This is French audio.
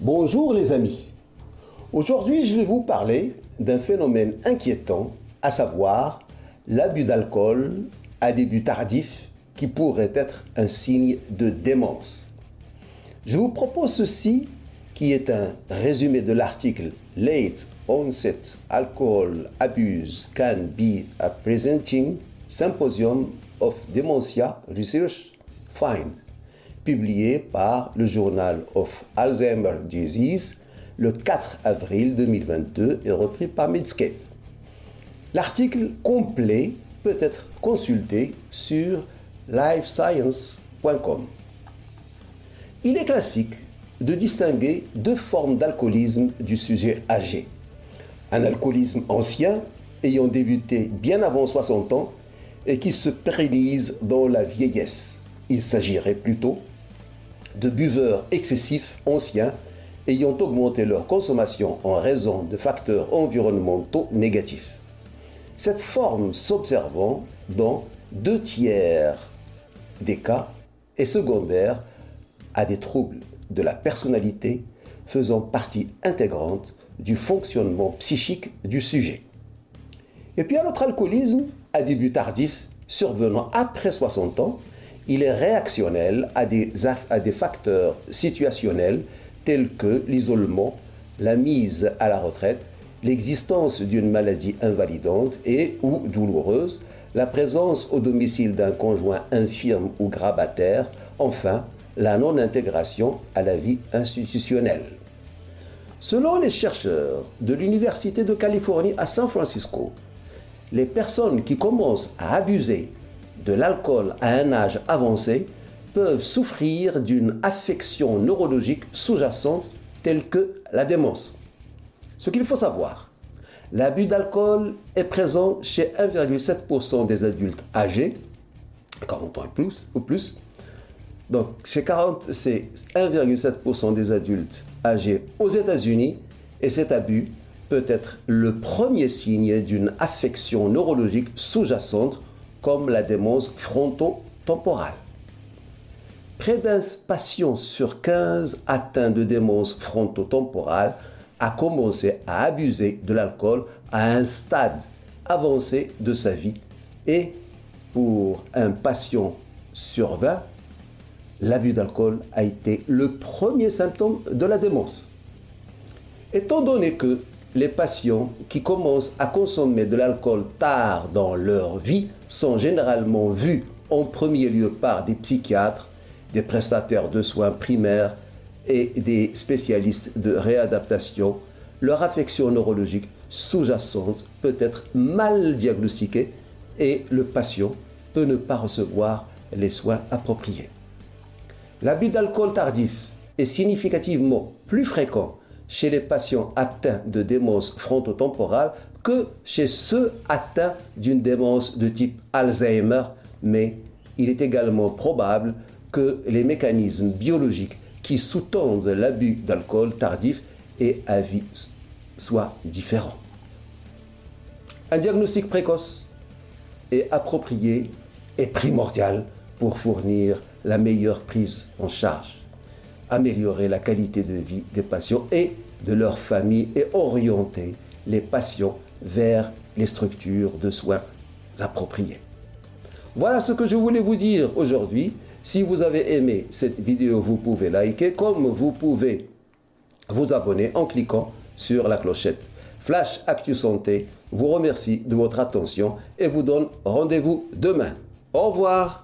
Bonjour les amis. Aujourd'hui, je vais vous parler d'un phénomène inquiétant, à savoir l'abus d'alcool à début tardif qui pourrait être un signe de démence. Je vous propose ceci qui est un résumé de l'article Late Onset Alcohol Abuse Can Be a Presenting Symposium of Dementia Research Find, publié par le Journal of Alzheimer's Disease le 4 avril 2022 et repris par Medscape. L'article complet peut être consulté sur lifescience.com. Il est classique de distinguer deux formes d'alcoolisme du sujet âgé. Un alcoolisme ancien, ayant débuté bien avant 60 ans et qui se pérennise dans la vieillesse. Il s'agirait plutôt de buveurs excessifs anciens ayant augmenté leur consommation en raison de facteurs environnementaux négatifs. Cette forme s'observant dans 2/3 des cas est secondaire à des troubles de la personnalité faisant partie intégrante du fonctionnement psychique du sujet. Et puis un autre alcoolisme à début tardif survenant après 60 ans, il est réactionnel à des facteurs situationnels tels que l'isolement, la mise à la retraite, l'existence d'une maladie invalidante et ou douloureuse, la présence au domicile d'un conjoint infirme ou grabataire, enfin, la non-intégration à la vie institutionnelle. Selon les chercheurs de l'Université de Californie à San Francisco, les personnes qui commencent à abuser de l'alcool à un âge avancé peuvent souffrir d'une affection neurologique sous-jacente telle que la démence. Ce qu'il faut savoir, l'abus d'alcool est présent chez 1,7% des adultes âgés, 40 ans ou plus. Donc, c'est 1,7% des adultes âgés aux États-Unis et cet abus peut être le premier signe d'une affection neurologique sous-jacente comme la démence frontotemporale. Près d'un patient sur 15 atteint de démence frontotemporale a commencé à abuser de l'alcool à un stade avancé de sa vie et pour un patient sur 20, l'abus d'alcool a été le premier symptôme de la démence. Étant donné que les patients qui commencent à consommer de l'alcool tard dans leur vie sont généralement vus en premier lieu par des psychiatres, des prestataires de soins primaires et des spécialistes de réadaptation, leur affection neurologique sous-jacente peut être mal diagnostiquée et le patient peut ne pas recevoir les soins appropriés. L'abus d'alcool tardif est significativement plus fréquent chez les patients atteints de démence frontotemporale que chez ceux atteints d'une démence de type Alzheimer, mais il est également probable que les mécanismes biologiques qui sous-tendent l'abus d'alcool tardif et à vie soient différents. Un diagnostic précoce et approprié est primordial pour fournir la meilleure prise en charge, améliorer la qualité de vie des patients et de leur famille et orienter les patients vers les structures de soins appropriées. Voilà ce que je voulais vous dire aujourd'hui. Si vous avez aimé cette vidéo, vous pouvez liker, comme vous pouvez vous abonner en cliquant sur la clochette. Flash Actu Santé vous remercie de votre attention et vous donne rendez-vous demain. Au revoir.